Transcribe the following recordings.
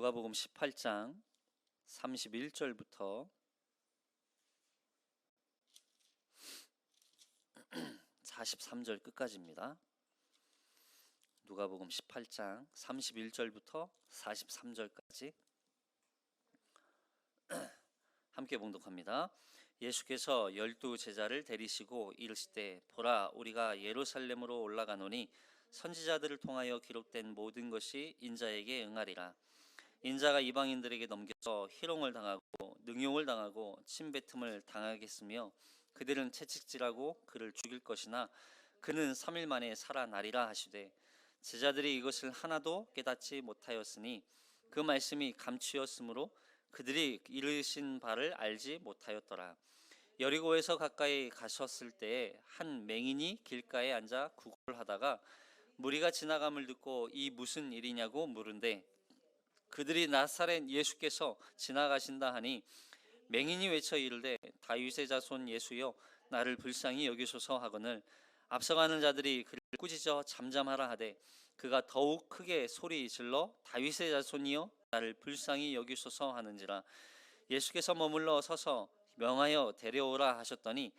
누가복음 18장 31절부터 43절 끝까지입니다. 누가복음 18장 31절부터 43절까지 함께 봉독합니다. 예수께서 12 제자를 데리시고 이르시되 보라 우리가 예루살렘으로 올라가노니 선지자들을 통하여 기록된 모든 것이 인자에게 응하리라. 인자가 이방인들에게 넘겨서 희롱을 당하고 능욕을 당하고 침뱉음을 당하겠으며 그들은 채찍질하고 그를 죽일 것이나 그는 3일 만에 살아나리라 하시되 제자들이 이것을 하나도 깨닫지 못하였으니 그 말씀이 감추었으므로 그들이 이르신 바를 알지 못하였더라. 여리고에서 가까이 가셨을 때에 한 맹인이 길가에 앉아 구걸하다가 무리가 지나감을 듣고 이 무슨 일이냐고 물은데 그들이 나사렛 예수께서 지나가신다 하니 맹인이 외쳐 이르되 다윗의 자손 예수여 나를 불쌍히 여기소서 하거늘 앞서가는 자들이 그를 꾸짖어 잠잠하라 하되 그가 더욱 크게 소리 질러 다윗의 자손이여 나를 불쌍히 여기소서 하는지라. 예수께서 머물러 서서 명하여 데려오라 하셨더니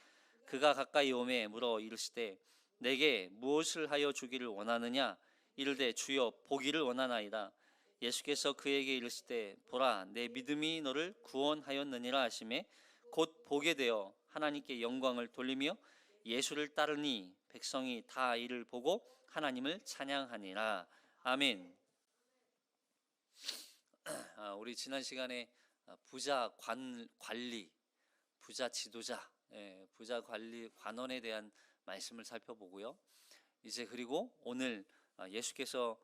그가 가까이 오매 물어 이르시되 내게 무엇을 하여 주기를 원하느냐. 이르되 주여 보기를 원하나이다. 예수께서 그에게 이르시되 보라 내 믿음이 너를 구원하였느니라 하시매 곧 보게 되어 하나님께 영광을 돌리며 예수를 따르니 백성이 다 이를 보고 하나님을 찬양하니라. 아멘. 우리 지난 시간에 부자 관리, 부자 지도자, 부자 관리 관원에 대한 말씀을 살펴보고요. 이제 그리고 오늘 예수께서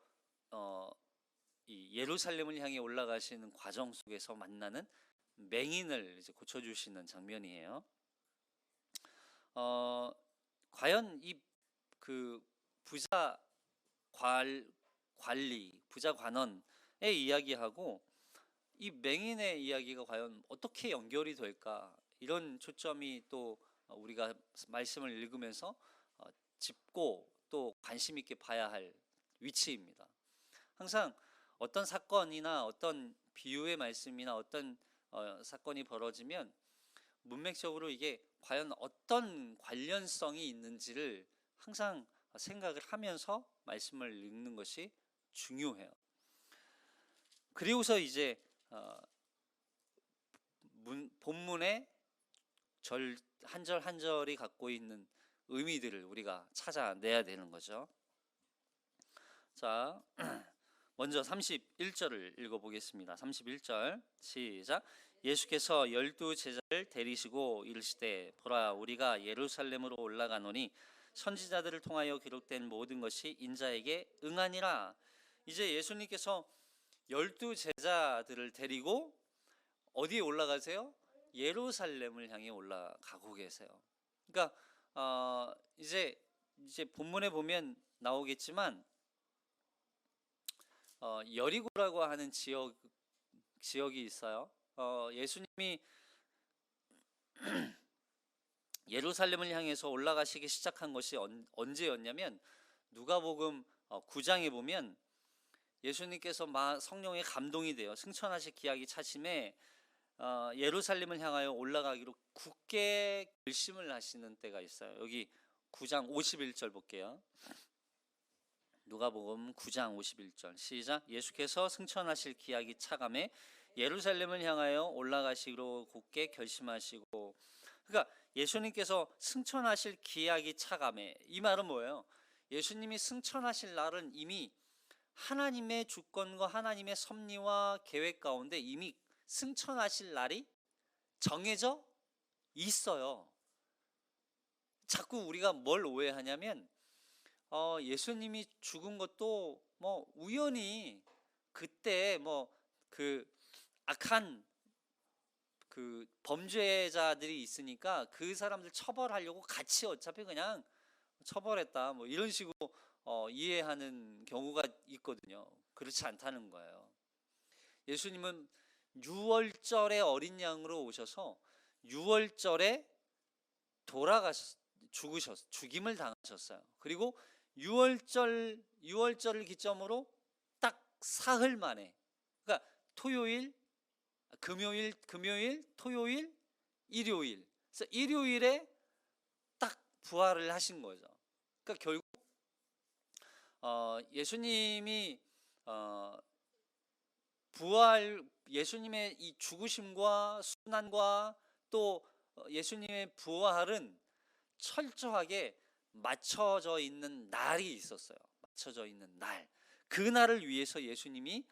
이 예루살렘을 향해 올라가시는 과정 속에서 만나는 맹인을 이제 고쳐주시는 장면이에요. 과연 이 그 부자 관리, 부자 관원의 이야기하고 이 맹인의 이야기가 과연 어떻게 연결이 될까? 이런 초점이 또 우리가 말씀을 읽으면서 짚고 또 관심 있게 봐야 할 위치입니다. 항상 어떤 사건이나 어떤 비유의 말씀이나 어떤 사건이 벌어지면 문맥적으로 이게 과연 어떤 관련성이 있는지를 항상 생각을 하면서 말씀을 읽는 것이 중요해요. 그리고서 이제 본문의 한 절 한 절이 갖고 있는 의미들을 우리가 찾아내야 되는 거죠. 자, 먼저 31절을 읽어보겠습니다. 31절 시작. 예수께서 12 제자를 데리시고 이르시되 보라 우리가 예루살렘으로 올라가노니 선지자들을 통하여 기록된 모든 것이 인자에게 응하니라. 이제 예수님께서 12 제자들을 데리고 어디에 올라가세요? 예루살렘을 향해 올라가고 계세요. 그러니까 이제 본문에 보면 나오겠지만 여리고라고 하는 지역이 있어요. 예수님이 예루살렘을 향해서 올라가시기 시작한 것이 언제였냐면 누가복음 9장에 보면 예수님께서 성령의 감동이 되어 승천하실 기약이 차심에 예루살렘을 향하여 올라가기로 굳게 결심을 하시는 때가 있어요. 여기 9장 51절 볼게요. 누가복음 9장 51절 시작. 예수께서 승천하실 기약이 차감해 예루살렘을 향하여 올라가시기로 굳게 결심하시고. 그러니까 예수님께서 승천하실 기약이 차감해, 이 말은 뭐예요? 예수님이 승천하실 날은 이미 하나님의 주권과 하나님의 섭리와 계획 가운데 이미 승천하실 날이 정해져 있어요. 자꾸 우리가 뭘 오해하냐면 예수님이 죽은 것도 뭐 우연히 그때 그 악한 그 범죄자들이 있으니까 그 사람들 처벌하려고 같이 어차피 그냥 처벌했다 뭐 이런 식으로 이해하는 경우가 있거든요. 그렇지 않다는 거예요. 예수님은 6월절에 어린 양으로 오셔서 6월절에 죽임을 당하셨어요. 그리고 6월절을 기점으로 딱 사흘 만에, 그러니까 토요일, 금요일, 토요일, 일요일. 그래서 일요일에 딱 부활을 하신 거죠. 그러니까 결국 예수님이 예수님의 이 죽으심과 순환과 또 예수님의 부활은 철저하게 맞춰져 있는 날이 있었어요. 맞춰져 있는 날. 그 날을 위해서 예수님이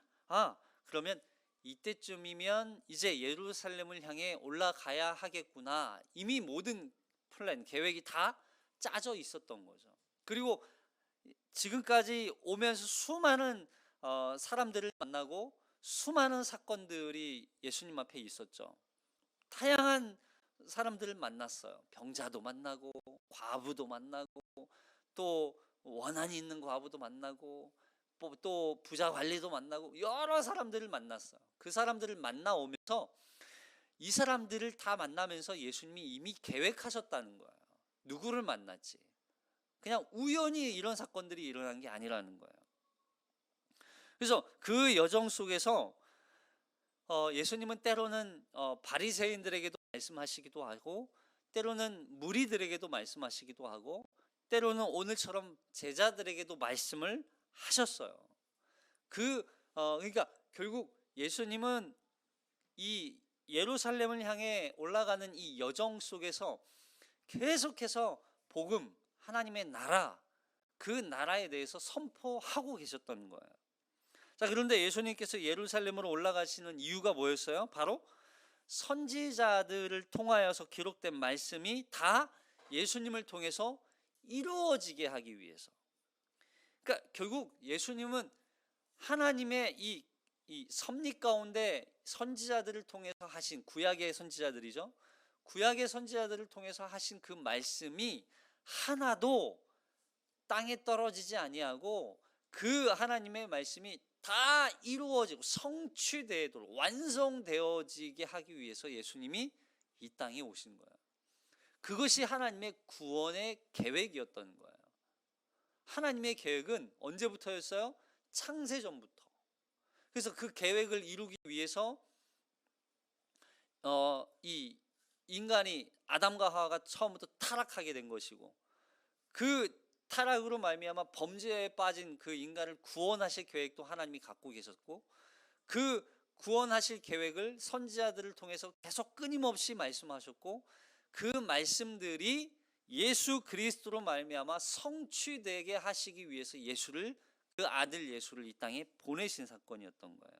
그러면 이때쯤이면 이제 예루살렘을 향해 올라가야 하겠구나. 이미 모든 플랜, 계획이 다 짜져 있었던 거죠. 그리고 지금까지 오면서 수많은 사람들을 만나고 수많은 사건들이 예수님 앞에 있었죠. 다양한 사람들을 만났어요. 병자도 만나고 과부도 만나고 또 원한이 있는 과부도 만나고 또 부자 관리도 만나고 여러 사람들을 만났어요. 그 사람들을 만나오면서 이 사람들을 다 만나면서 예수님이 이미 계획하셨다는 거예요. 누구를 만났지? 그냥 우연히 이런 사건들이 일어난 게 아니라는 거예요. 그래서 그 여정 속에서 예수님은 때로는 바리새인들에게도 말씀하시기도 하고 때로는 무리들에게도 말씀하시기도 하고 때로는 오늘처럼 제자들에게도 말씀을 하셨어요. 그러니까 결국 예수님은 이 예루살렘을 향해 올라가는 이 여정 속에서 계속해서 복음, 하나님의 나라, 그 나라에 대해서 선포하고 계셨던 거예요. 자, 그런데 예수님께서 예루살렘으로 올라가시는 이유가 뭐였어요? 바로 선지자들을 통하여서 기록된 말씀이 다 예수님을 통해서 이루어지게 하기 위해서. 그러니까 결국 예수님은 하나님의 이 섭리 가운데 선지자들을 통해서 하신, 구약의 선지자들이죠. 구약의 선지자들을 통해서 하신 그 말씀이 하나도 땅에 떨어지지 아니하고 그 하나님의 말씀이 다 이루어지고 성취되도록 완성되어지게 하기 위해서 예수님이 이 땅에 오신 거예요. 그것이 하나님의 구원의 계획이었던 거예요. 하나님의 계획은 언제부터였어요? 창세전부터. 그래서 그 계획을 이루기 위해서 이 인간이 아담과 하와가 처음부터 타락하게 된 것이고 그 타락으로 말미암아 범죄에 빠진 그 인간을 구원하실 계획도 하나님이 갖고 계셨고 그 구원하실 계획을 선지자들을 통해서 계속 끊임없이 말씀하셨고 그 말씀들이 예수 그리스도로 말미암아 성취되게 하시기 위해서 그 아들 예수를 이 땅에 보내신 사건이었던 거예요.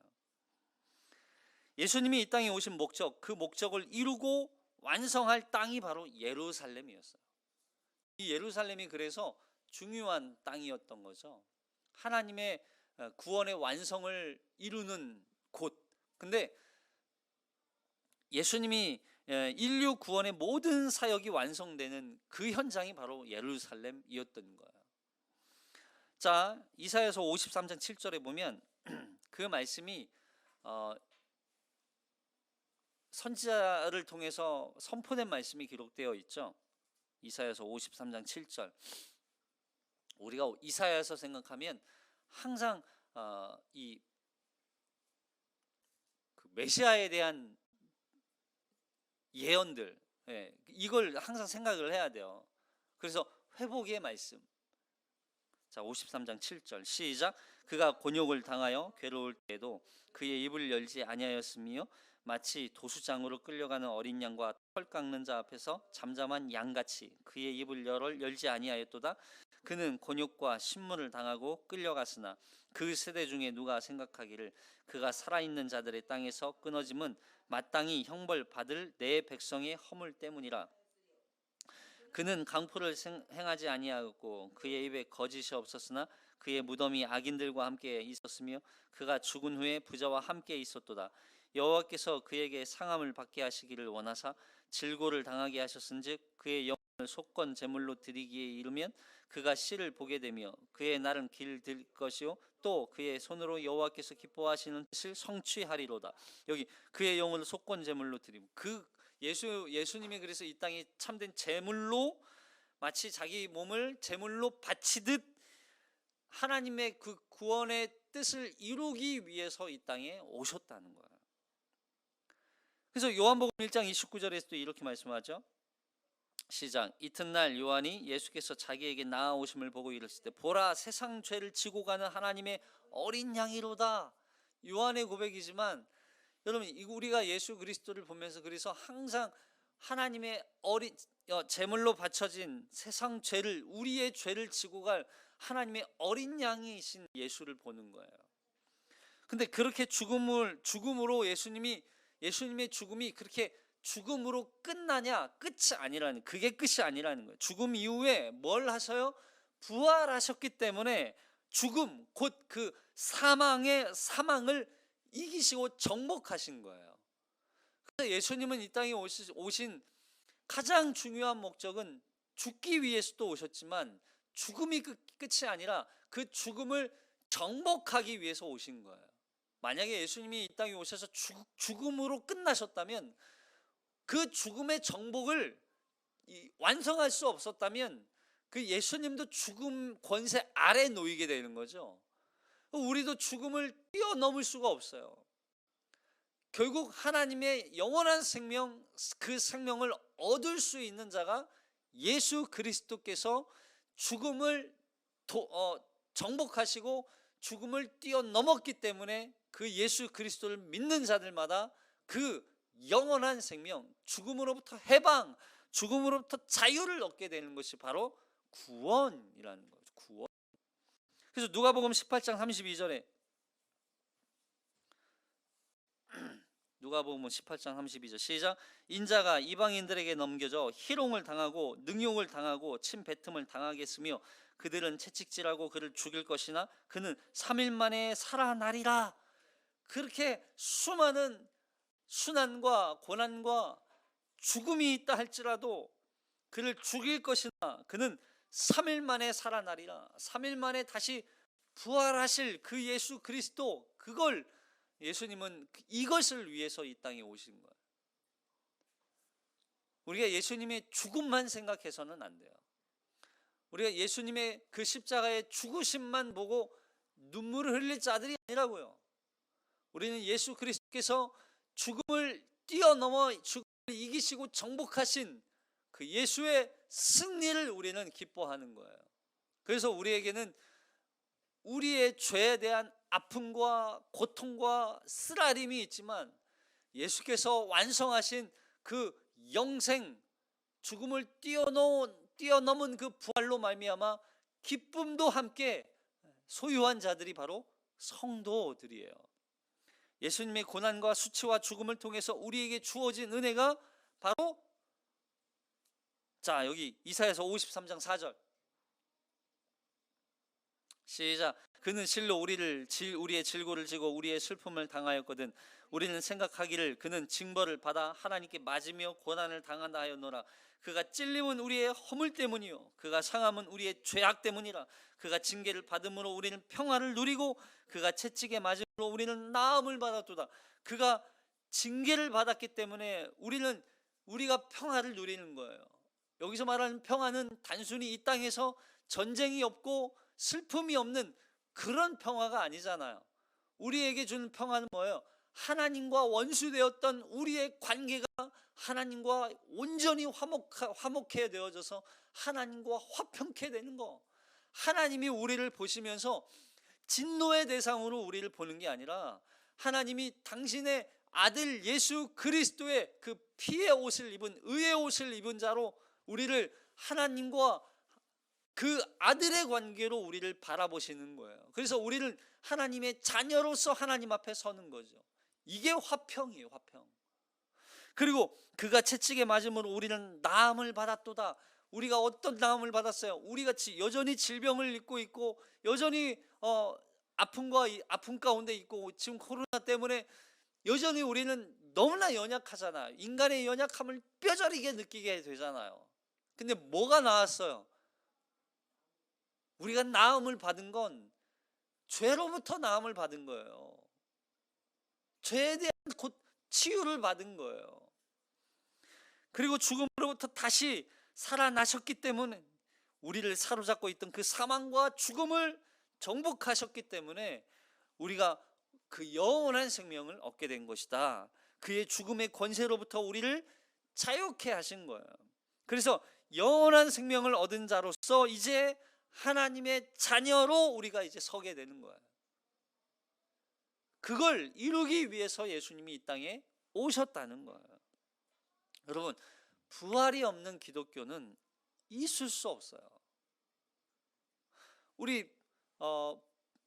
예수님이 이 땅에 오신 목적, 그 목적을 이루고 완성할 땅이 바로 예루살렘이었어요. 이 예루살렘이 그래서 중요한 땅이었던 거죠. 하나님의 구원의 완성을 이루는 곳. 근데 예수님이 인류 구원의 모든 사역이 완성되는 그 현장이 바로 예루살렘이었던 거예요. 자, 이사야서 53장 7절에 보면 그 말씀이 선지자를 통해서 선포된 말씀이 기록되어 있죠. 이사야서 53장 7절. 우리가 이사야서 생각하면 항상 이 메시아에 대한 예언들, 이걸 항상 생각을 해야 돼요. 그래서 회복의 말씀. 자, 53장 7절 시작. 그가 곤욕을 당하여 괴로울 때에도 그의 입을 열지 아니하였으며 마치 도수장으로 끌려가는 어린 양과 털 깎는 자 앞에서 잠잠한 양같이 그의 입을 열지 아니하였도다. 그는 곤욕과 신문을 당하고 끌려갔으나 그 세대 중에 누가 생각하기를 그가 살아있는 자들의 땅에서 끊어짐은 마땅히 형벌 받을 내 백성의 허물 때문이라. 그는 강포를 행하지 아니하였고 그의 입에 거짓이 없었으나 그의 무덤이 악인들과 함께 있었으며 그가 죽은 후에 부자와 함께 있었도다. 여호와께서 그에게 상함을 받게 하시기를 원하사 질고를 당하게 하셨은즉 그의 영혼을 속건 제물로 드리기에 이르면 그가 씨를 보게 되며 그의 날은 길들 것이요 또 그의 손으로 여호와께서 기뻐하시는 뜻을 성취하리로다. 여기 그의 영혼을 속건 제물로 드리고 예수님이 그래서 이 땅에 참된 제물로 마치 자기 몸을 제물로 바치듯 하나님의 그 구원의 뜻을 이루기 위해서 이 땅에 오셨다는 거예요. 그래서 요한복음 1장 29절에서도 이렇게 말씀하죠. 시작. 이튿날 요한이 예수께서 자기에게 나아오심을 보고 이르실 때 보라 세상 죄를 지고 가는 하나님의 어린 양이로다. 요한의 고백이지만 여러분 우리가 예수 그리스도를 보면서 그래서 항상 하나님의 제물로 바쳐진 세상 죄를 우리의 죄를 지고 갈 하나님의 어린 양이신 예수를 보는 거예요. 근데 그렇게 죽음으로 예수님의 죽음이 그렇게 죽음으로 끝나냐? 끝이 아니라는, 그게 끝이 아니라는 거예요. 죽음 이후에 뭘 하셔요? 부활하셨기 때문에 죽음 곧 그 사망을 이기시고 정복하신 거예요. 그래서 예수님은 이 땅에 오신 가장 중요한 목적은 죽기 위해서도 오셨지만 죽음이 끝이 아니라 그 죽음을 정복하기 위해서 오신 거예요. 만약에 예수님이 이 땅에 오셔서 죽음으로 끝나셨다면 그 죽음의 정복을 완성할 수 없었다면 그 예수님도 죽음 권세 아래 놓이게 되는 거죠. 우리도 죽음을 뛰어넘을 수가 없어요. 결국 하나님의 영원한 생명, 그 생명을 얻을 수 있는 자가 예수 그리스도께서 죽음을 정복하시고 죽음을 뛰어넘었기 때문에 그 예수 그리스도를 믿는 자들마다 그 영원한 생명, 죽음으로부터 해방, 죽음으로부터 자유를 얻게 되는 것이 바로 구원이라는 거죠. 구원. 그래서 누가복음 18장 32절에 누가복음 18장 32절 시작. 인자가 이방인들에게 넘겨져 희롱을 당하고 능욕을 당하고 침뱉음을 당하겠으며 그들은 채찍질하고 그를 죽일 것이나 그는 3일 만에 살아나리라. 그렇게 수많은 순환과 고난과 죽음이 있다 할지라도 그를 죽일 것이나 그는 3일 만에 살아나리라. 3일 만에 다시 부활하실 그 예수 그리스도, 그걸 예수님은 이것을 위해서 이 땅에 오신 거예요. 우리가 예수님의 죽음만 생각해서는 안 돼요. 우리가 예수님의 그 십자가의 죽으심만 보고 눈물을 흘릴 자들이 아니라고요. 우리는 예수 그리스도께서 죽음을 뛰어넘어 죽음을 이기시고 정복하신 그 예수의 승리를 우리는 기뻐하는 거예요. 그래서 우리에게는 우리의 죄에 대한 아픔과 고통과 쓰라림이 있지만 예수께서 완성하신 그 영생, 죽음을 뛰어넘은 그 부활로 말미암아 기쁨도 함께 소유한 자들이 바로 성도들이에요. 예수님의 고난과 수치와 죽음을 통해서 우리에게 주어진 은혜가 바로 여기 이사야서 53장 4절 시작. 그는 실로 우리의 질고를 지고 우리의 슬픔을 당하였거든 우리는 생각하기를 그는 징벌을 받아 하나님께 맞으며 고난을 당한다 하였노라. 그가 찔림은 우리의 허물 때문이요 그가 상함은 우리의 죄악 때문이라. 그가 징계를 받음으로 우리는 평화를 누리고 그가 채찍에 맞음으로 우리는 나음을 받았도다. 그가 징계를 받았기 때문에 우리가 평화를 누리는 거예요. 여기서 말하는 평화는 단순히 이 땅에서 전쟁이 없고 슬픔이 없는 그런 평화가 아니잖아요. 우리에게 주는 평화는 뭐예요? 하나님과 원수되었던 우리의 관계가 하나님과 온전히 화목해 되어져서 하나님과 화평케 되는 거. 하나님이 우리를 보시면서 진노의 대상으로 우리를 보는 게 아니라 하나님이 당신의 아들 예수 그리스도의 그 피의 옷을 입은 의의 옷을 입은 자로 우리를 하나님과 그 아들의 관계로 우리를 바라보시는 거예요. 그래서 우리를 하나님의 자녀로서 하나님 앞에 서는 거죠. 이게 화평이에요, 화평. 그리고 그가 채찍에 맞음으로 우리는 나음을 받았도다. 우리가 어떤 나음을 받았어요? 우리가 여전히 질병을 입고 있고 여전히 아픔 가운데 있고 지금 코로나 때문에 여전히 우리는 너무나 연약하잖아요. 인간의 연약함을 뼈저리게 느끼게 되잖아요. 근데 뭐가 나았어요? 우리가 나음을 받은 건 죄로부터 나음을 받은 거예요. 죄에 대한 치유를 받은 거예요. 그리고 죽음으로부터 다시 살아나셨기 때문에 우리를 사로잡고 있던 그 사망과 죽음을 정복하셨기 때문에 우리가 그 영원한 생명을 얻게 된 것이다. 그의 죽음의 권세로부터 우리를 자유케 하신 거예요. 그래서 영원한 생명을 얻은 자로서 이제 하나님의 자녀로 우리가 이제 서게 되는 거예요. 그걸 이루기 위해서 예수님이 이 땅에 오셨다는 거예요. 여러분, 부활이 없는 기독교는 있을 수 없어요. 우리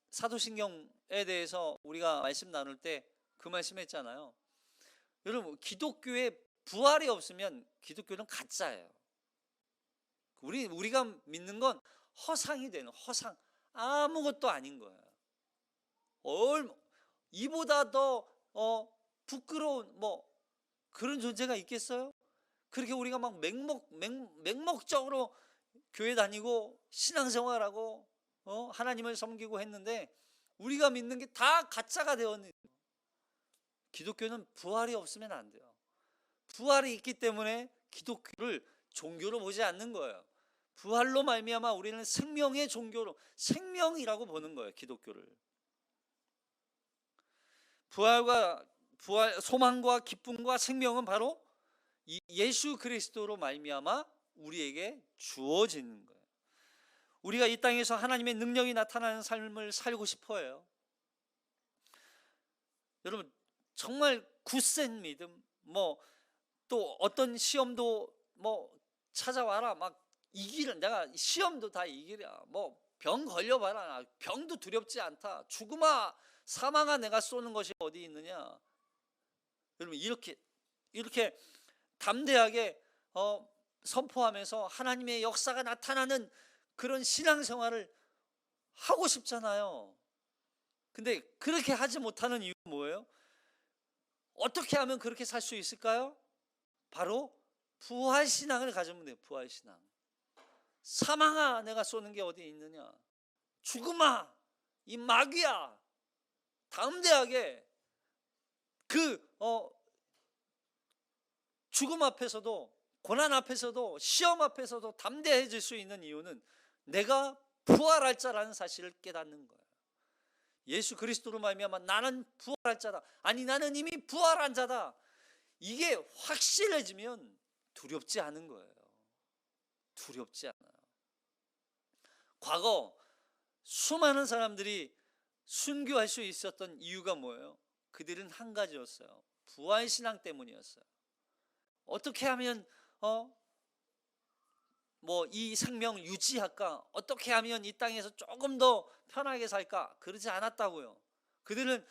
사도신경에 대해서 우리가 말씀 나눌 때 그 말씀했잖아요. 여러분, 기독교에 부활이 없으면 기독교는 가짜예요. 우리가 믿는 건 허상이 되는, 허상, 아무것도 아닌 거예요. 이보다 더 부끄러운 그런 존재가 있겠어요? 그렇게 우리가 막 맹목적으로 교회 다니고 신앙생활하고 하나님을 섬기고 했는데 우리가 믿는 게 다 가짜가 되었는 거예요. 기독교는 부활이 없으면 안 돼요. 부활이 있기 때문에 기독교를 종교로 보지 않는 거예요. 부활로 말미암아 우리는 생명의 종교로, 생명이라고 보는 거예요, 기독교를. 소망과 기쁨과 생명은 바로 예수 그리스도로 말미암아 우리에게 주어지는 거예요. 우리가 이 땅에서 하나님의 능력이 나타나는 삶을 살고 싶어요. 여러분, 정말 굳센 믿음, 또 어떤 시험도 찾아와라, 막 내가 시험도 다 이기랴, 병 걸려봐라, 병도 두렵지 않다, 죽음아 사망아 내가 쏘는 것이 어디 있느냐. 여러분, 이렇게 담대하게 선포하면서 하나님의 역사가 나타나는 그런 신앙생활을 하고 싶잖아요. 근데 그렇게 하지 못하는 이유는 뭐예요? 어떻게 하면 그렇게 살 수 있을까요? 바로 부활신앙을 가지면 돼요. 부활신앙. 사망아 내가 쏘는 게 어디 있느냐, 죽음아 이 마귀야, 담대하게 죽음 앞에서도, 고난 앞에서도, 시험 앞에서도 담대해질 수 있는 이유는 내가 부활할 자라는 사실을 깨닫는 거예요. 예수 그리스도로 말미암아 나는 부활할 자다, 아니 나는 이미 부활한 자다, 이게 확실해지면 두렵지 않은 거예요. 두렵지 않아요. 과거 수많은 사람들이 순교할 수 있었던 이유가 뭐예요? 그들은 한 가지였어요. 부활신앙 때문이었어요. 어떻게 하면 이 생명 유지할까? 어떻게 하면 이 땅에서 조금 더 편하게 살까? 그러지 않았다고요. 그들은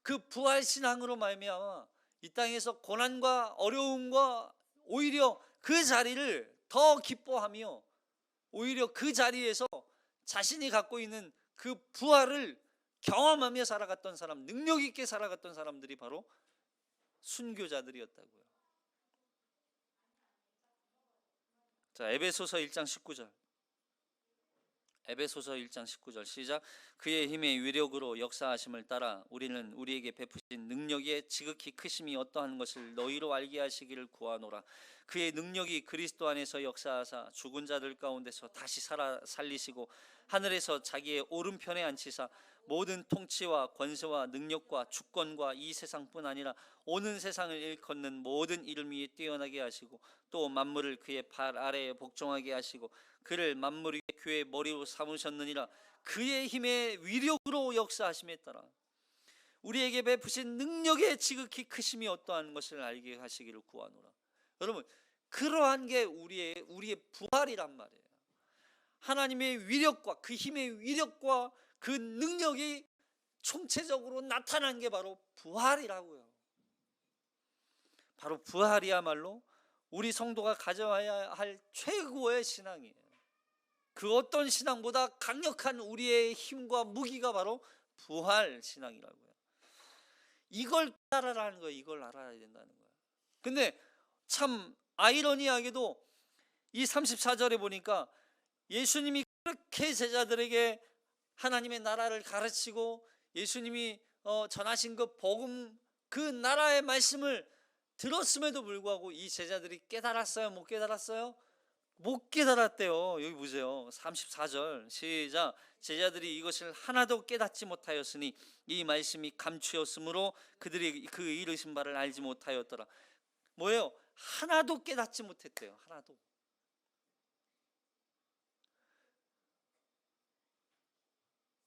그 부활신앙으로 말미암아 이 땅에서 고난과 어려움과 오히려 그 자리를 더 기뻐하며 오히려 그 자리에서 자신이 갖고 있는 그 부활을 경험하며 살아갔던 사람, 능력 있게 살아갔던 사람들이 바로 순교자들이었다고요. 자, 에베소서 1장 19절. 에베소서 1장 19절 시작. 그의 힘의 위력으로 역사하심을 따라 우리는 우리에게 베푸신 능력의 지극히 크심이 어떠한 것을 너희로 알게 하시기를 구하노라. 그의 능력이 그리스도 안에서 역사하사 죽은 자들 가운데서 다시 살리시고 하늘에서 자기의 오른편에 앉히사 모든 통치와 권세와 능력과 주권과 이 세상뿐 아니라 오는 세상을 일컫는 모든 이름 위에 뛰어나게 하시고 또 만물을 그의 발 아래에 복종하게 하시고 그를 만물 위에 그의 머리로 삼으셨느니라. 그의 힘의 위력으로 역사하심에 따라 우리에게 베푸신 능력의 지극히 크심이 어떠한 것을 알게 하시기를 구하노라. 여러분, 그러한 게 우리의 부활이란 말이에요. 하나님의 위력과 그 힘의 위력과 그 능력이 총체적으로 나타난 게 바로 부활이라고요. 바로 부활이야말로 우리 성도가 가져야 할 최고의 신앙이에요. 그 어떤 신앙보다 강력한 우리의 힘과 무기가 바로 부활 신앙이라고요. 이걸 따라라는 거예요. 이걸 알아야 된다는 거예요. 근데 참 아이러니하게도 이 34절에 보니까 예수님이 그렇게 제자들에게 하나님의 나라를 가르치고 예수님이 전하신 그 복음, 그 나라의 말씀을 들었음에도 불구하고 이 제자들이 깨달았어요? 못 깨달았어요? 못 깨달았대요. 여기 보세요. 34절 시작. 제자들이 이것을 하나도 깨닫지 못하였으니 이 말씀이 감추었으므로 그들이 그 이르신 바를 알지 못하였더라. 뭐예요? 하나도 깨닫지 못했대요. 하나도.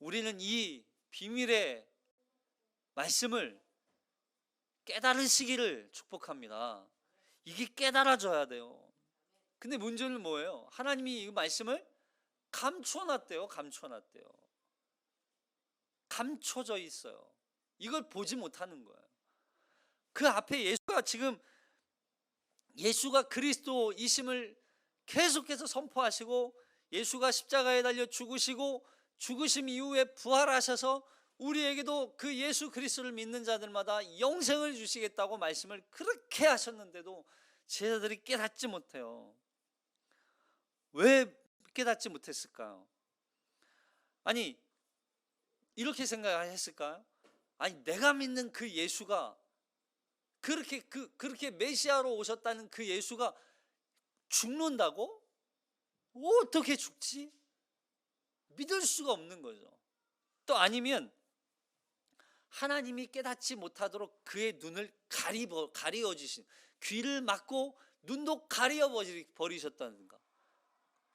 우리는 이 비밀의 말씀을 깨달으시기를 축복합니다. 이게 깨달아져야 돼요. 근데 문제는 뭐예요? 하나님이 이 말씀을 감춰놨대요. 감춰놨대요. 감춰져 있어요. 이걸 보지 못하는 거예요. 그 앞에 예수가 그리스도이심을 계속해서 선포하시고, 예수가 십자가에 달려 죽으시고 죽으심 이후에 부활하셔서 우리에게도 그 예수 그리스도를 믿는 자들마다 영생을 주시겠다고 말씀을 그렇게 하셨는데도 제자들이 깨닫지 못해요. 왜 깨닫지 못했을까요? 아니, 이렇게 생각했을까요? 아니, 내가 믿는 그 예수가 그렇게 메시아로 오셨다는 그 예수가 죽는다고? 어떻게 죽지? 믿을 수가 없는 거죠. 또 아니면 하나님이 깨닫지 못하도록 그의 눈을 가리어 주신, 귀를 막고 눈도 가리어 버리셨다는가?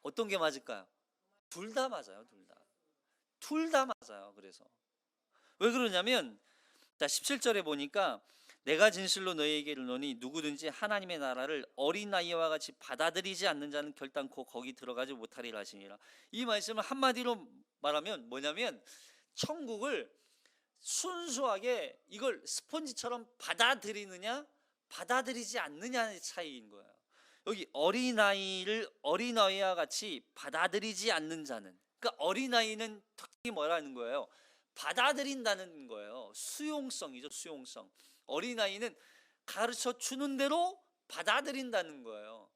어떤 게 맞을까요? 둘 다 맞아요. 둘 다 맞아요. 그래서 왜 그러냐면, 자 17절에 보니까 내가 진실로 너희에게 이르노니 누구든지 하나님의 나라를 어린아이와 같이 받아들이지 않는 자는 결단코 거기 들어가지 못하리라 하시니라. 이 말씀을 한마디로 말하면 뭐냐면, 천국을 순수하게 이걸 스펀지처럼 받아들이느냐 받아들이지 않느냐의 차이인 거예요. 여기 어린아이와 같이 받아들이지 않는 자는, 그러니까 어린아이는 특히 뭐라는 거예요? 받아들인다는 거예요. 수용성이죠. 수용성. 어린아이는 가르쳐 주는 대로 받아들인다는 거예요.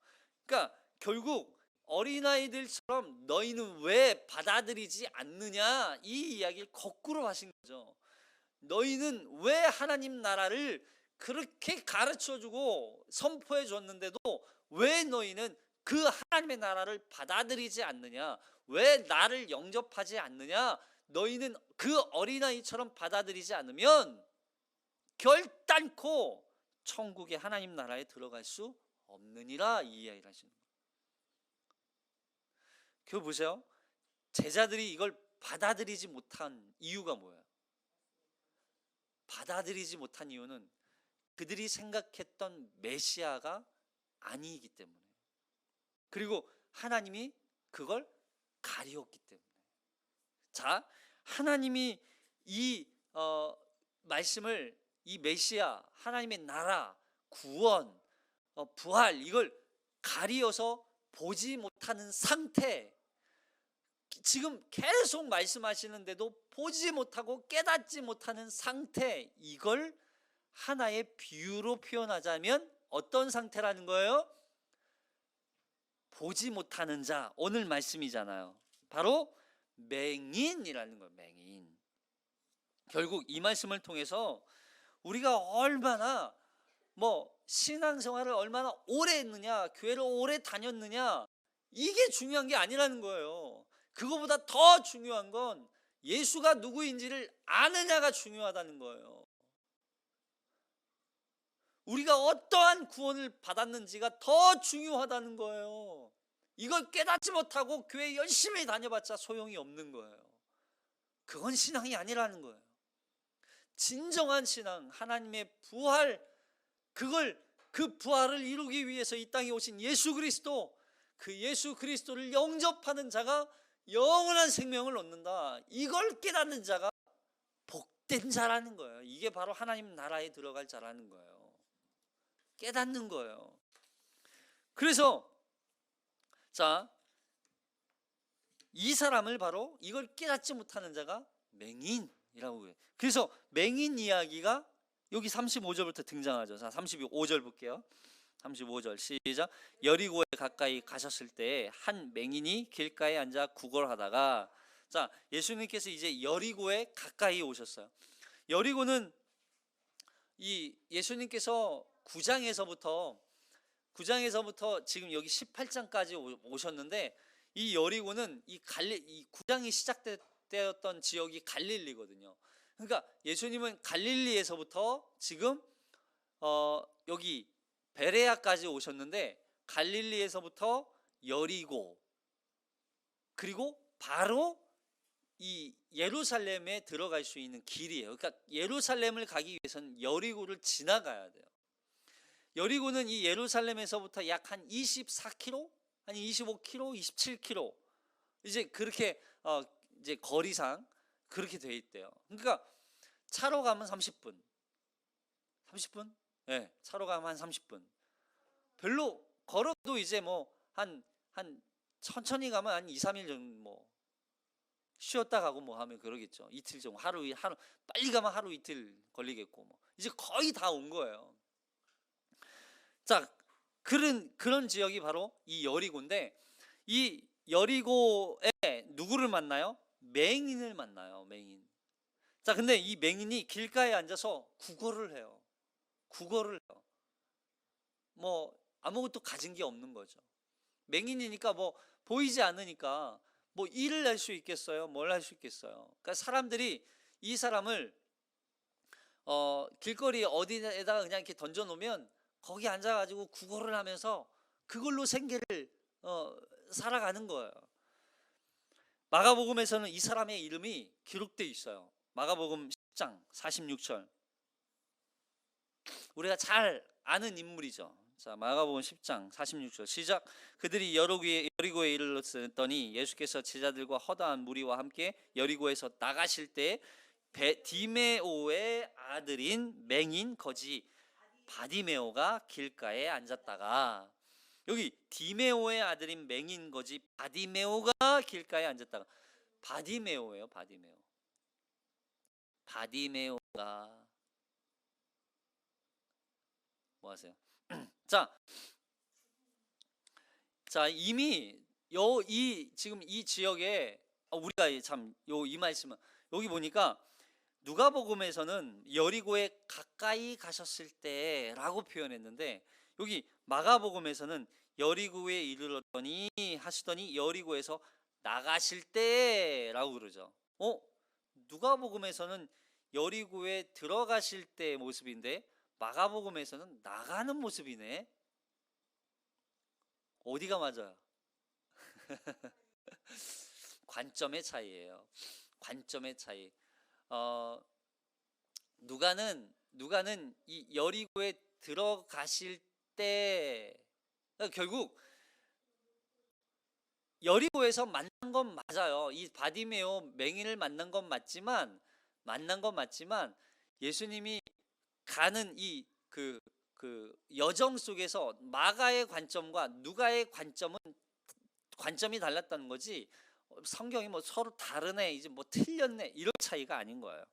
그러니까 결국 어린아이들처럼 너희는 왜 받아들이지 않느냐, 이 이야기를 거꾸로 하신 거죠. 너희는 왜 하나님 나라를 그렇게 가르쳐주고 선포해 줬는데도 왜 너희는 그 하나님의 나라를 받아들이지 않느냐, 왜 나를 영접하지 않느냐, 너희는 그 어린아이처럼 받아들이지 않으면 결단코 천국의 하나님 나라에 들어갈 수 없느니라, 이 이야기를 하시는 거예요. 그거 보세요. 제자들이 이걸 받아들이지 못한 이유가 뭐예요? 받아들이지 못한 이유는 그들이 생각했던 메시아가 아니기 때문에, 그리고 하나님이 그걸 가리었기 때문에. 자, 하나님이 이 말씀을, 이 메시아, 하나님의 나라, 구원, 부활, 이걸 가리어서 보지 못하는 상태, 지금 계속 말씀하시는데도 보지 못하고 깨닫지 못하는 상태, 이걸 하나의 비유로 표현하자면 어떤 상태라는 거예요? 보지 못하는 자, 오늘 말씀이잖아요. 바로 맹인이라는 거예요. 맹인. 결국 이 말씀을 통해서 우리가 얼마나 신앙생활을 얼마나 오래 했느냐, 교회를 오래 다녔느냐, 이게 중요한 게 아니라는 거예요. 그거보다 더 중요한 건 예수가 누구인지를 아느냐가 중요하다는 거예요. 우리가 어떠한 구원을 받았는지가 더 중요하다는 거예요. 이걸 깨닫지 못하고 교회 열심히 다녀봤자 소용이 없는 거예요. 그건 신앙이 아니라는 거예요. 진정한 신앙, 하나님의 부활, 그 부활을 이루기 위해서 이 땅에 오신 예수 그리스도, 그 예수 그리스도를 영접하는 자가 영원한 생명을 얻는다, 이걸 깨닫는 자가 복된 자라는 거예요. 이게 바로 하나님 나라에 들어갈 자라는 거예요. 깨닫는 거예요. 그래서 이 사람을 바로 이걸 깨닫지 못하는 자가 맹인이라고 해요. 그래서 맹인 이야기가 여기 35절부터 등장하죠. 자, 35절 볼게요. 35절 시작. 여리고에 가까이 가셨을 때 한 맹인이 길가에 앉아 구걸하다가, 자, 예수님께서 이제 여리고에 가까이 오셨어요. 여리고는 이 예수님께서 9장에서부터 9장에서부터 지금 여기 18장까지 오셨는데, 이 여리고는 이 9장이 시작되었던 지역이 갈릴리거든요. 그러니까 예수님은 갈릴리에서부터 지금 여기 베레아까지 오셨는데, 갈릴리에서부터 여리고, 그리고 바로 이 예루살렘에 들어갈 수 있는 길이에요. 그러니까 예루살렘을 가기 위해서는 여리고를 지나가야 돼요. 여리고는 이 예루살렘에서부터 약 한 24km, 한 25km, 27km, 이제 그렇게 이제 거리상 그렇게 돼 있대요. 그러니까 차로 가면 30분, 30분? 네, 차로 가면 한 30분. 별로 걸어도 이제 뭐 한 천천히 가면 한 2, 3일 정도, 뭐 쉬었다 가고 뭐 하면 그러겠죠. 이틀 정도, 하루 빨리 가면 하루 이틀 걸리겠고, 뭐 이제 거의 다 온 거예요. 자, 그런 지역이 바로 이 여리고인데, 이 여리고에 누구를 만나요? 맹인을 만나요. 맹인. 자, 근데 이 맹인이 길가에 앉아서 구걸을 해요. 뭐 아무것도 가진 게 없는 거죠. 맹인이니까 뭐 보이지 않으니까 뭐 일을 할 수 있겠어요? 뭘 할 수 있겠어요? 그러니까 사람들이 이 사람을 길거리 어디에다가 그냥 이렇게 던져 놓으면 거기 앉아가지고 구걸을 하면서 그걸로 생계를 살아가는 거예요. 마가복음에서는 이 사람의 이름이 기록되어 있어요. 마가복음 10장 46절. 우리가 잘 아는 인물이죠. 자, 마가복음 10장 46절 시작. 그들이 여리고에 이르렀더니 예수께서 제자들과 허다한 무리와 함께 여리고에서 나가실 때 디메오의 아들인 맹인 거지 바디메오가 길가에 앉았다가, 여기 디메오의 아들인 맹인 거지 바디메오가 길가에 앉았다가, 바디메오예요. 바디메오가 뭐 하세요? 자, 이미 지금 이 지역에 우리가 참 이 말씀은 여기 보니까 누가복음에서는 여리고에 가까이 가셨을 때라고 표현했는데, 여기 마가복음에서는 여리고에 이르렀더니 하시더니 여리고에서 나가실 때라고 그러죠. 누가복음에서는 여리고에 들어가실 때의 모습인데 마가복음에서는 나가는 모습이네. 어디가 맞아요? 관점의 차이예요. 관점의 차이. 누가는 이 여리고에 들어가실 때, 그러니까 결국 여리고에서 만난 건 맞아요. 이 바디메오 맹인을 만난 건 맞지만 예수님이 가는 이 그 여정 속에서 마가의 관점과 누가의 관점이 달랐다는 거지, 성경이 뭐 서로 다르네, 이제 뭐 틀렸네, 이런 차이가 아닌 거예요.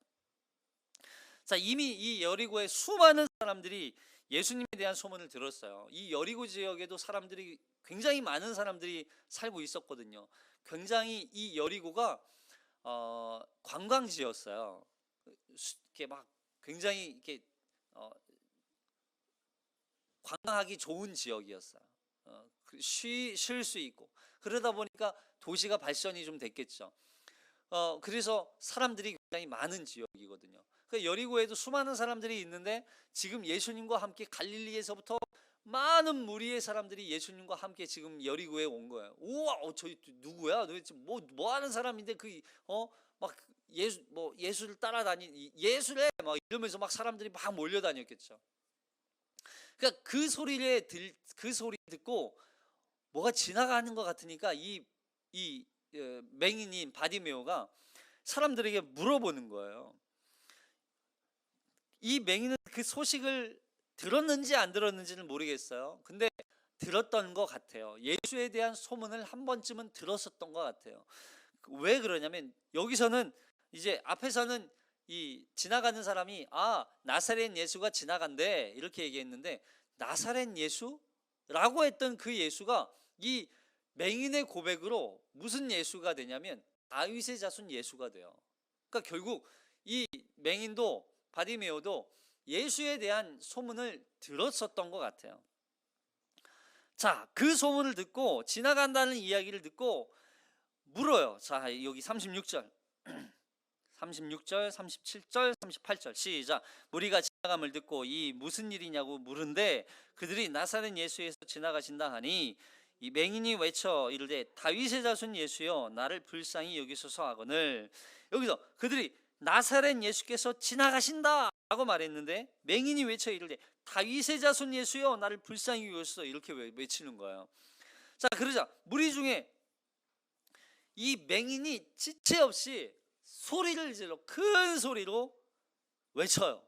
자, 이미 이 여리고에 수많은 사람들이 예수님에 대한 소문을 들었어요. 이 여리고 지역에도 굉장히 많은 사람들이 살고 있었거든요. 굉장히 이 여리고가 관광지였어요. 이렇게 막 굉장히 이렇게 관광하기 좋은 지역이었어요. 쉴 수 있고, 그러다 보니까 도시가 발전이 좀 됐겠죠. 그래서 사람들이 굉장히 많은 지역이거든요. 그 여리고에도 수많은 사람들이 있는데, 지금 예수님과 함께 갈릴리에서부터 많은 무리의 사람들이 예수님과 함께 지금 여리고에 온 거예요. 우와, 저 누구야? 도대체 뭐 하는 사람인데 막 예수를 따라다니, 예수래 막 이러면서 막 사람들이 막 몰려다녔겠죠. 그러니까 그 소리 듣고 뭐가 지나가는 것 같으니까 이 맹인인 바디메오가 사람들에게 물어보는 거예요. 이 맹인은 그 소식을 들었는지 안 들었는지는 모르겠어요. 근데 들었던 것 같아요. 예수에 대한 소문을 한 번쯤은 들었었던 것 같아요. 왜 그러냐면, 여기서는 이제 앞에서는 이 지나가는 사람이 나사렛 예수가 지나간대 이렇게 얘기했는데, 나사렛 예수라고 했던 그 예수가 이 맹인의 고백으로 무슨 예수가 되냐면 다윗의 자손 예수가 돼요. 그러니까 결국 이 맹인도 바디메오도 예수에 대한 소문을 들었었던 것 같아요. 자, 그 소문을 듣고 지나간다는 이야기를 듣고 물어요. 자, 여기 36절 36절, 37절, 38절 시작. 무리가 지나감을 듣고 이 무슨 일이냐고 물은데 그들이 나사렛 예수에서 지나가신다 하니 이 맹인이 외쳐 이르되 다윗의 자손 예수여 나를 불쌍히 여기소서 하거늘. 여기서 그들이 나사렛 예수께서 지나가신다 라고 말했는데 맹인이 외쳐 이르되 다윗의 자손 예수여 나를 불쌍히 여기소서 이렇게 외치는 거예요. 자, 그러자 무리 중에 이 맹인이 지체 없이 소리를 질러 큰 소리로 외쳐요.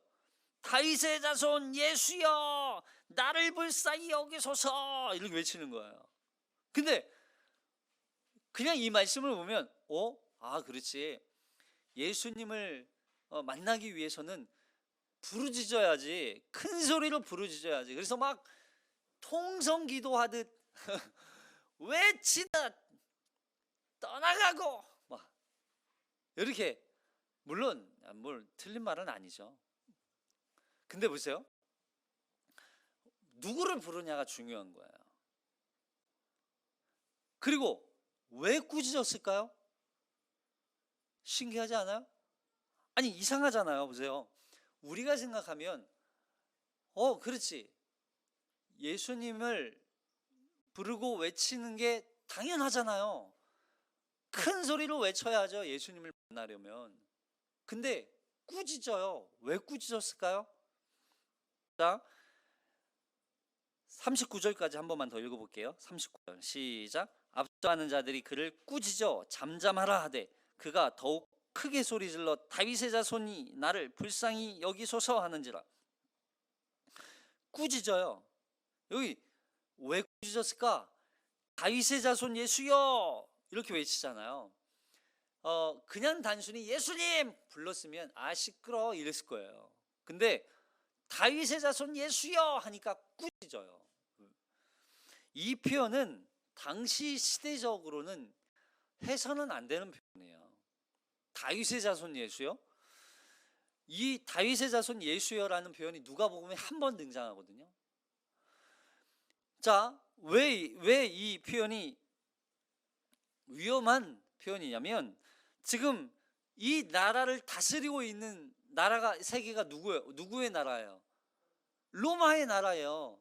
다윗의 자손 예수여 나를 불쌍히 여기소서 이렇게 외치는 거예요. 근데 그냥 이 말씀을 보면 그렇지, 예수님을 만나기 위해서는 부르짖어야지, 큰 소리로 부르짖어야지. 그래서 막 통성 기도하듯 외치다 떠나가고 막 이렇게, 물론 틀린 말은 아니죠. 근데 보세요, 누구를 부르냐가 중요한 거예요. 그리고 왜 꾸짖었을까요? 신기하지 않아요? 아니, 이상하잖아요. 보세요, 우리가 생각하면 그렇지, 예수님을 부르고 외치는 게 당연하잖아요. 큰 소리로 외쳐야죠, 예수님을 만나려면. 근데 꾸짖어요. 왜 꾸짖었을까요? 자, 39절까지 한 번만 더 읽어볼게요. 39절 시작. 압도하는 자들이 그를 꾸짖어 잠잠하라 하되 그가 더욱 크게 소리질러 다윗의 자손이 나를 불쌍히 여기소서 하는지라. 꾸짖어요. 여기 왜 꾸짖었을까? 다윗의 자손 예수여 이렇게 외치잖아요. 그냥 단순히 예수님 불렀으면 시끄러 이랬을 거예요. 근데 다윗의 자손 예수여 하니까 꾸짖어요. 이 표현은 당시 시대적으로는 해서는 안 되는 표현이에요. 다윗의 자손 예수여? 이 다윗의 자손 예수여라는 표현이 누가복음에 한 번 등장하거든요. 자, 왜 이 표현이 위험한 표현이냐면, 지금 이 나라를 다스리고 있는 나라가, 세계가 누구의 나라예요? 로마의 나라예요.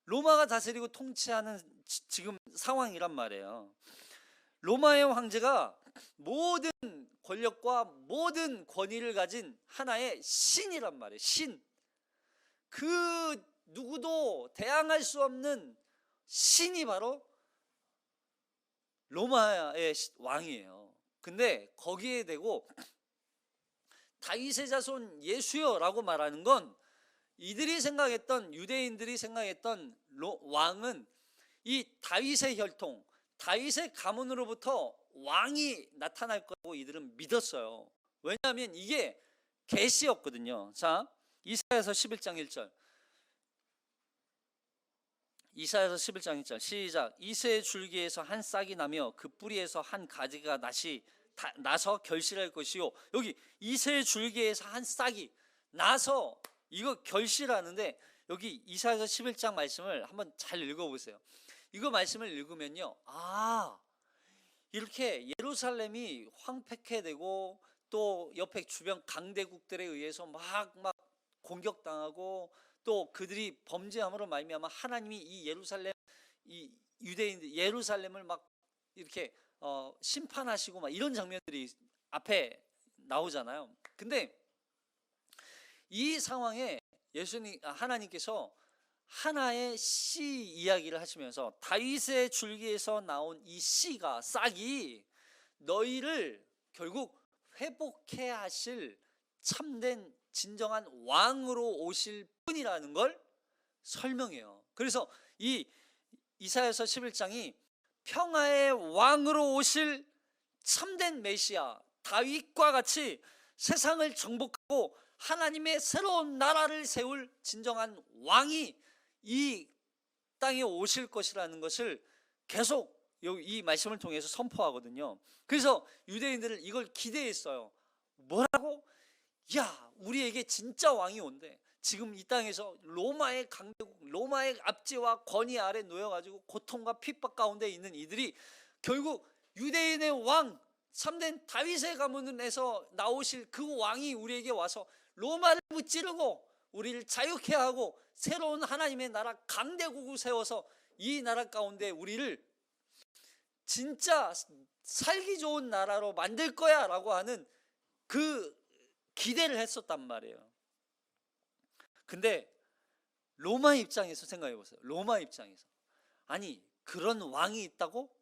로마가 다스리고 통치하는 지금 상황이란 말이에요. 로마의 황제가 모든 권력과 모든 권위를 가진 하나의 신이란 말이에요. 신. 그 누구도 대항할 수 없는 신이 바로 로마의 왕이에요. 근데 거기에 대고 다윗의 자손 예수여라고 말하는 건, 이들이 생각했던, 유대인들이 생각했던 왕은 이 다윗의 혈통, 다윗의 가문으로부터 왕이 나타날 거라고 이들은 믿었어요. 왜냐하면 이게 계시였거든요. 자, 이사야서 11장 1절. 이사야서 11장 1절 시작. 이새의 줄기에서 한 싹이 나며 그 뿌리에서 한 가지가 나서 결실할 것이요. 여기 이새의 줄기에서 한 싹이 나서, 이거 결실하는데, 여기 이사야서 11장 말씀을 한번 잘 읽어보세요. 이거 말씀을 읽으면요, 이렇게 예루살렘이 황폐케 되고 또 옆에 주변 강대국들에 의해서 막 공격당하고 또 그들이 범죄함으로 말미암아 하나님이 이 예루살렘, 이 유대인들 예루살렘을 막 이렇게 심판하시고 막 이런 장면들이 앞에 나오잖아요. 근데 이 상황에 하나님께서 하나의 씨 이야기를 하시면서 다윗의 줄기에서 나온 이 씨가, 싹이 너희를 결국 회복해 하실 참된 진정한 왕으로 오실 분이라는 걸 설명해요. 그래서 이 이사야서 11장이 평화의 왕으로 오실 참된 메시아, 다윗과 같이 세상을 정복하고 하나님의 새로운 나라를 세울 진정한 왕이 이 땅에 오실 것이라는 것을 계속 이 말씀을 통해서 선포하거든요. 그래서 유대인들은 이걸 기대했어요. 뭐라고? 야, 우리에게 진짜 왕이 온대. 지금 이 땅에서 로마의 강대국, 로마의 압제와 권위 아래 놓여가지고 고통과 핍박 가운데 있는 이들이 결국 유대인의 왕, 참된 다윗의 가문에서 나오실 그 왕이 우리에게 와서 로마를 무찌르고 우리를 자유케 하고 새로운 하나님의 나라 강대국을 세워서 이 나라 가운데 우리를 진짜 살기 좋은 나라로 만들 거야 라고 하는 그 기대를 했었단 말이에요. 근데 로마 입장에서 생각해 보세요. 로마 입장에서 아니 그런 왕이 있다고?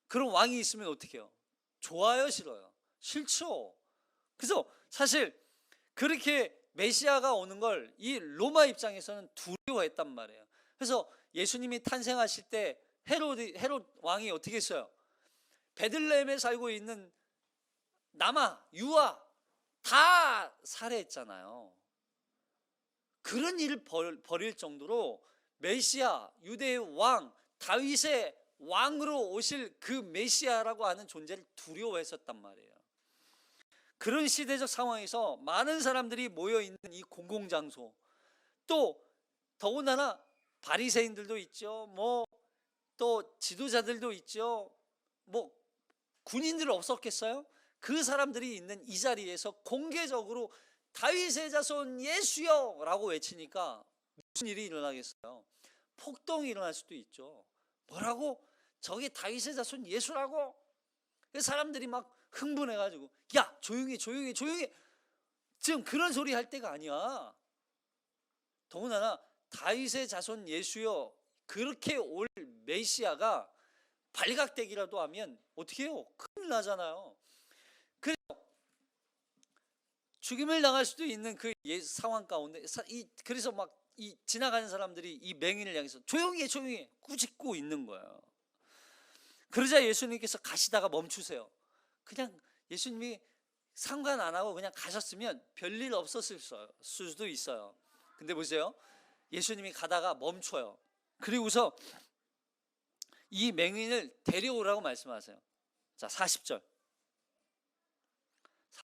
그런 왕이 있으면 어떻게 해요? 좋아요, 싫어요? 싫죠. 그래서 사실 그렇게 메시아가 오는 걸 이 로마 입장에서는 두려워했단 말이에요. 그래서 예수님이 탄생하실 때 헤롯 왕이 어떻게 했어요? 베들레헴에 살고 있는 남아, 유아 다 살해했잖아요. 그런 일을 벌일 정도로 메시아, 유대의 왕, 다윗의 왕으로 오실 그 메시아라고 하는 존재를 두려워했었단 말이에요. 그런 시대적 상황에서 많은 사람들이 모여있는 이 공공장소, 또 더군다나 바리새인들도 있죠, 뭐 또 지도자들도 있죠, 뭐 군인들 없었겠어요? 그 사람들이 있는 이 자리에서 공개적으로 다윗의 자손 예수여 라고 외치니까 무슨 일이 일어나겠어요? 폭동이 일어날 수도 있죠. 뭐라고? 저게 다윗의 자손 예수라고? 사람들이 막 흥분해가지고 야 조용히 지금 그런 소리 할 때가 아니야. 더군다나 다윗의 자손 예수여 그렇게 올 메시아가 발각되기라도 하면 어떻게 해요? 큰일 나잖아요. 그래서 죽임을 당할 수도 있는 그 상황 가운데 그래서 막 이 지나가는 사람들이 이 맹인을 향해서 조용히 해 꾸짖고 있는 거예요. 그러자 예수님께서 가시다가 멈추세요. 그냥 예수님이 상관 안 하고 그냥 가셨으면 별일 없었을 수도 있어요. 근데 보세요. 예수님이 가다가 멈춰요. 그리고서 이 맹인을 데려오라고 말씀하세요. 자, 40절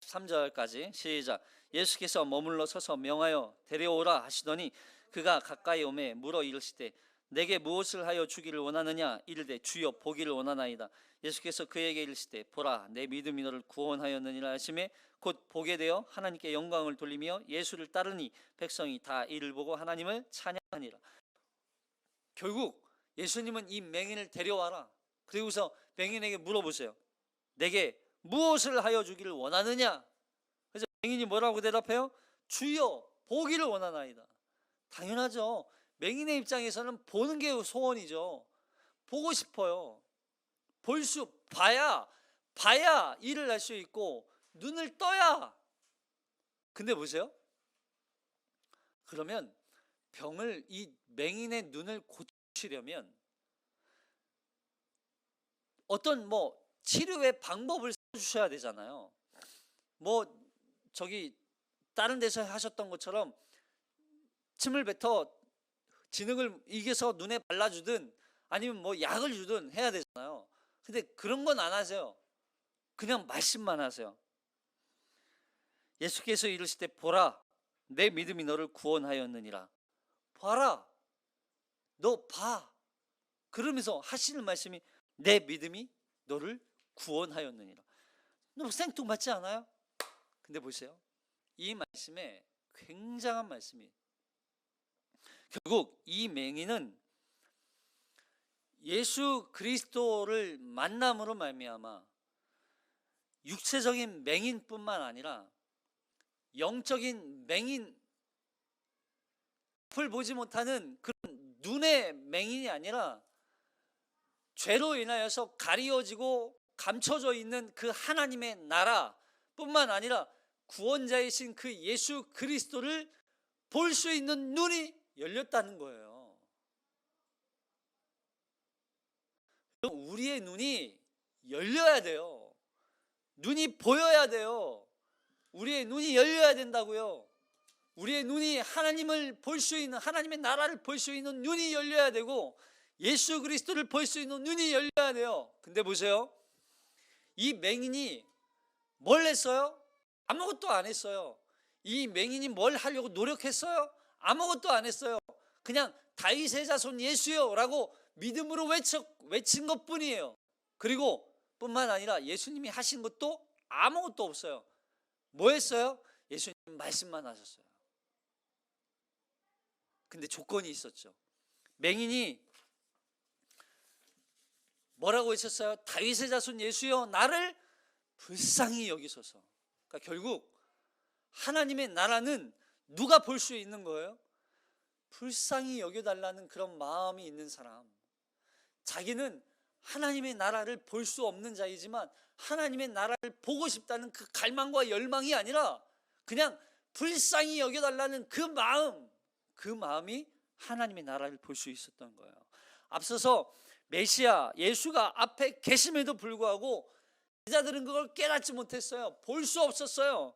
43절까지 시작. 예수께서 머물러 서서 명하여 데려오라 하시더니 그가 가까이 오매 물어 이르시되 내게 무엇을 하여 주기를 원하느냐 이르되 주여 보기를 원하나이다. 예수께서 그에게 이르시되 보라 내 믿음이 너를 구원하였느니라 하시매 곧 보게 되어 하나님께 영광을 돌리며 예수를 따르니 백성이 다 이를 보고 하나님을 찬양하니라. 결국 예수님은 이 맹인을 데려와라. 그리고서 맹인에게 물어보세요. 내게 무엇을 하여 주기를 원하느냐? 그래서 맹인이 뭐라고 대답해요? 주여 보기를 원하나이다. 당연하죠. 맹인의 입장에서는 보는 게 소원이죠. 보고 싶어요. 봐야 일을 할 수 있고 눈을 떠야. 근데 보세요. 그러면 이 맹인의 눈을 고치려면 어떤 치료의 방법을 써주셔야 되잖아요. 다른 데서 하셨던 것처럼 침을 뱉어 진흙을 이겨서 눈에 발라주든 아니면 약을 주든 해야 되잖아요. 근데 그런 건 안 하세요. 그냥 말씀만 하세요. 예수께서 이르시되 보라 내 믿음이 너를 구원하였느니라. 봐라 너 봐. 그러면서 하시는 말씀이 내 믿음이 너를 구원하였느니라. 너무 생뚱맞지 않아요? 근데 보세요. 이 말씀에 굉장한 말씀이 결국 이 맹인은 예수 그리스도를 만남으로 말미암아 육체적인 맹인뿐만 아니라 영적인 맹인, 앞을 보지 못하는 그런 눈의 맹인이 아니라 죄로 인하여서 가리워지고 감춰져 있는 그 하나님의 나라뿐만 아니라 구원자이신 그 예수 그리스도를 볼 수 있는 눈이 열렸다는 거예요. 우리의 눈이 열려야 돼요. 눈이 보여야 돼요. 우리의 눈이 열려야 된다고요. 우리의 눈이 하나님을 볼 수 있는, 하나님의 나라를 볼 수 있는 눈이 열려야 되고 예수 그리스도를 볼 수 있는 눈이 열려야 돼요. 근데 보세요. 이 맹인이 뭘 했어요? 아무것도 안 했어요. 이 맹인이 뭘 하려고 노력했어요? 아무것도 안 했어요. 그냥 다윗의 자손 예수요 라고 믿음으로 외친 것뿐이에요. 그리고 뿐만 아니라 예수님이 하신 것도 아무것도 없어요. 뭐 했어요? 예수님 말씀만 하셨어요. 근데 조건이 있었죠. 맹인이 뭐라고 했었어요? 다윗의 자손 예수여 나를 불쌍히 여기소서. 그러니까 결국 하나님의 나라는 누가 볼 수 있는 거예요? 불쌍히 여겨달라는 그런 마음이 있는 사람. 자기는 하나님의 나라를 볼 수 없는 자이지만 하나님의 나라를 보고 싶다는 그 갈망과 열망이 아니라 그냥 불쌍히 여겨달라는 그 마음이 하나님의 나라를 볼 수 있었던 거예요. 앞서서 메시아 예수가 앞에 계심에도 불구하고 제자들은 그걸 깨닫지 못했어요. 볼 수 없었어요.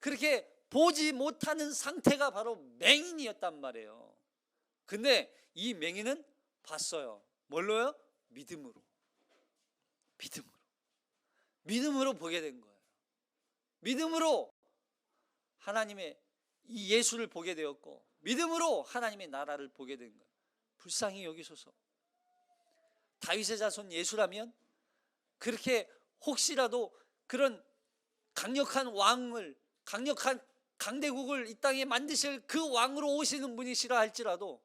그렇게 보지 못하는 상태가 바로 맹인이었단 말이에요. 근데 이 맹인은 봤어요. 뭘로요? 믿음으로 보게 된 거예요. 믿음으로 하나님의 이 예수를 보게 되었고 믿음으로 하나님의 나라를 보게 된 거예요. 불쌍히 여기소서. 다윗의 자손 예수라면 그렇게 혹시라도 그런 강력한 강대국을 이 땅에 만드실 그 왕으로 오시는 분이시라 할지라도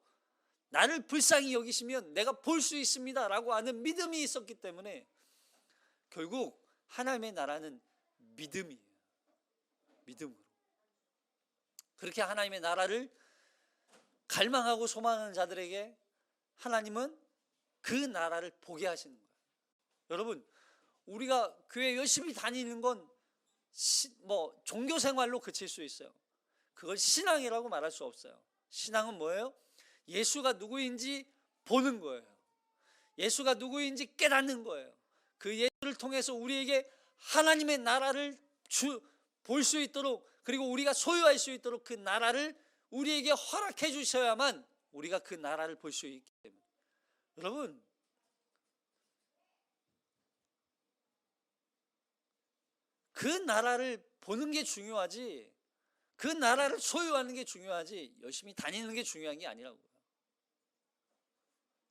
나를 불쌍히 여기시면 내가 볼 수 있습니다 라고 하는 믿음이 있었기 때문에 결국 하나님의 나라는 믿음이에요. 믿음으로. 그렇게 하나님의 나라를 갈망하고 소망하는 자들에게 하나님은 그 나라를 보게 하시는 거예요. 여러분, 우리가 교회 열심히 다니는 건 종교 생활로 그칠 수 있어요. 그걸 신앙이라고 말할 수 없어요. 신앙은 뭐예요? 예수가 누구인지 보는 거예요. 예수가 누구인지 깨닫는 거예요. 그 예수를 통해서 우리에게 하나님의 나라를 볼 수 있도록 그리고 우리가 소유할 수 있도록 그 나라를 우리에게 허락해 주셔야만 우리가 그 나라를 볼 수 있기 때문에 여러분 그 나라를 보는 게 중요하지 그 나라를 소유하는 게 중요하지 열심히 다니는 게 중요한 게 아니라고요.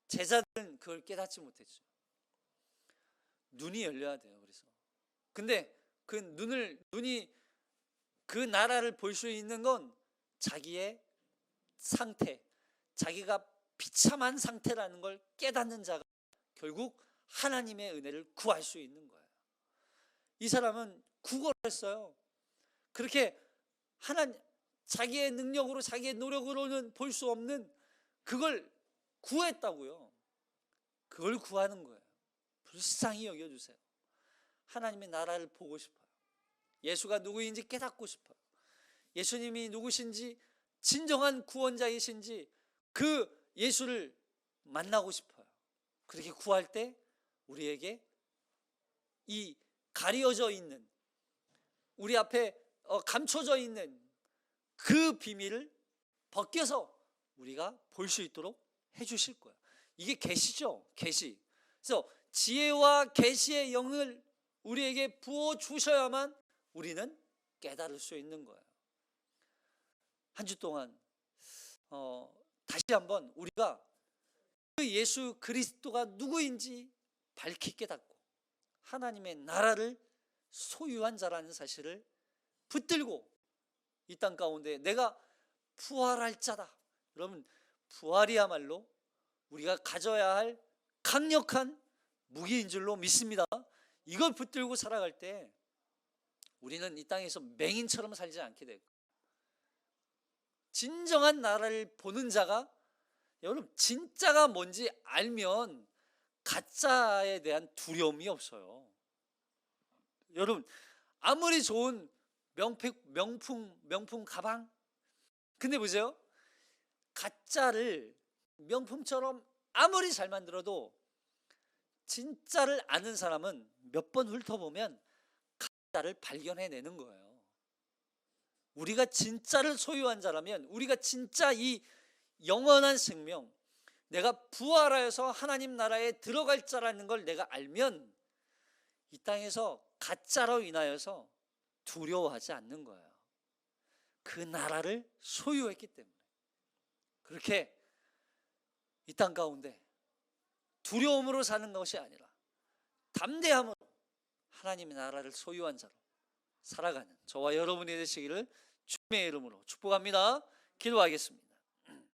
제자들은 그걸 깨닫지 못했죠. 눈이 열려야 돼요. 그래서 근데 그 눈이 그 나라를 볼 수 있는 건 자기의 상태, 자기가 비참한 상태라는 걸 깨닫는 자가 결국 하나님의 은혜를 구할 수 있는 거예요. 이 사람은 구걸했어요. 그렇게 자기의 능력으로 자기의 노력으로는 볼 수 없는 그걸 구했다고요. 그걸 구하는 거예요. 불쌍히 여겨주세요. 하나님의 나라를 보고 싶어요. 예수가 누구인지 깨닫고 싶어요. 예수님이 누구신지 진정한 구원자이신지 그 예수를 만나고 싶어요. 그렇게 구할 때 우리에게 이 가려져 있는 우리 앞에 감춰져 있는 그 비밀을 벗겨서 우리가 볼 수 있도록 해주실 거예요. 이게 계시죠. 계시. 그래서 지혜와 계시의 영을 우리에게 부어 주셔야만 우리는 깨달을 수 있는 거예요. 한 주 동안 다시 한번 우리가 그 예수 그리스도가 누구인지 밝히 깨닫고 하나님의 나라를 소유한 자라는 사실을 붙들고 이 땅 가운데 내가 부활할 자다. 여러분 부활이야말로 우리가 가져야 할 강력한 무기인 줄로 믿습니다. 이걸 붙들고 살아갈 때 우리는 이 땅에서 맹인처럼 살지 않게 될 거예요. 진정한 나라를 보는 자가 여러분 진짜가 뭔지 알면 가짜에 대한 두려움이 없어요. 여러분 아무리 좋은 명품 가방 근데 보세요. 가짜를 명품처럼 아무리 잘 만들어도 진짜를 아는 사람은 몇 번 훑어보면 가짜를 발견해내는 거예요. 우리가 진짜를 소유한 자라면 우리가 진짜 이 영원한 생명 내가 부활하여서 하나님 나라에 들어갈 자라는 걸 내가 알면 이 땅에서 가짜로 인하여서 두려워하지 않는 거예요. 그 나라를 소유했기 때문에. 그렇게 이 땅 가운데 두려움으로 사는 것이 아니라 담대함으로 하나님의 나라를 소유한 자로 살아가는 저와 여러분이 되시기를 주님의 이름으로 축복합니다. 기도하겠습니다.